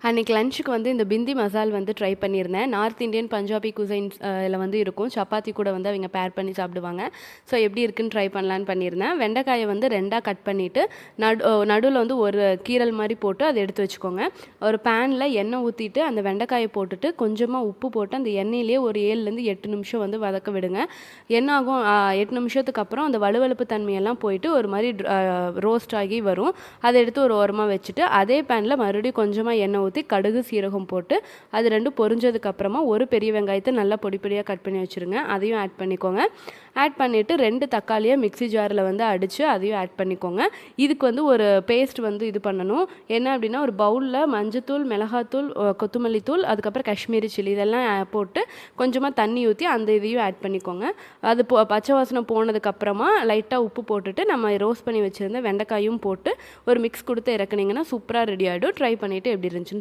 அன்றைக்கி லஞ்சுக்கு வந்து இந்த பிந்தி மசால் வந்து ட்ரை பண்ணியிருந்தேன். நார்த் இந்தியன், பஞ்சாபி குசைன்ஸ் இதில் வந்து இருக்கும். சப்பாத்தி கூட வந்து அவங்க பேர் பண்ணி சாப்பிடுவாங்க. ஸோ எப்படி இருக்குன்னு ட்ரை பண்ணலான்னு பண்ணியிருந்தேன். வெண்டைக்காயை வந்து 2ஆக கட் பண்ணிவிட்டு நடுவில் வந்து ஒரு கீரல் மாதிரி போட்டு அதை எடுத்து வச்சுக்கோங்க. ஒரு பேனில் எண்ணெய் ஊற்றிட்டு அந்த வெண்டைக்காயை போட்டுட்டு கொஞ்சமாக உப்பு போட்டு அந்த எண்ணெயிலேயே ஒரு 7லேருந்து 8 நிமிஷம் வந்து வதக்க விடுங்க. என்ன ஆகும், 8 நிமிஷத்துக்கு அப்புறம் அந்த வலுவலுப்பு தன்மையெல்லாம் போயிட்டு ஒரு மாதிரி ரோஸ்ட் ஆகி வரும். அதை எடுத்து ஒரு ஓரமாக வச்சுட்டு அதே பேனில் மறுபடியும் கொஞ்சமாக எண்ணெய் ஊற்றி கடுகு சீரகம் போட்டு அது ரெண்டும் பொரிஞ்சதுக்கு அப்புறமா ஒரு பெரிய வெங்காயத்தை நல்லா பொடி பொடியாக கட் பண்ணி வச்சுருங்க. அதையும் ஆட் பண்ணிக்கோங்க. ஆட் பண்ணிவிட்டு 2 தக்காளியை மிக்ஸி ஜாரில் வந்து அடித்து அதையும் ஆட் பண்ணிக்கோங்க. இதுக்கு வந்து ஒரு பேஸ்ட் வந்து இது பண்ணணும். என்ன அப்படின்னா, ஒரு பவுலில் மஞ்சத்தூள், மிளகாத்தூள், கொத்தமல்லி தூள், அதுக்கப்புறம் காஷ்மீரி சில்லி இதெல்லாம் போட்டு கொஞ்சமாக தண்ணி ஊற்றி அந்த இதையும் ஆட் பண்ணிக்கோங்க. அது பச்சை வாசனை போனதுக்கப்புறமா லைட்டாக உப்பு போட்டுட்டு நம்ம ரோஸ்ட் பண்ணி வச்சுருந்த வெண்டைக்காயும் போட்டு ஒரு மிக்ஸ் கொடுத்து இறக்குனீங்கன்னா சூப்பராக ரெடி ஆகிடும். ட்ரை பண்ணிவிட்டு எப்படி இருந்துச்சுன்னு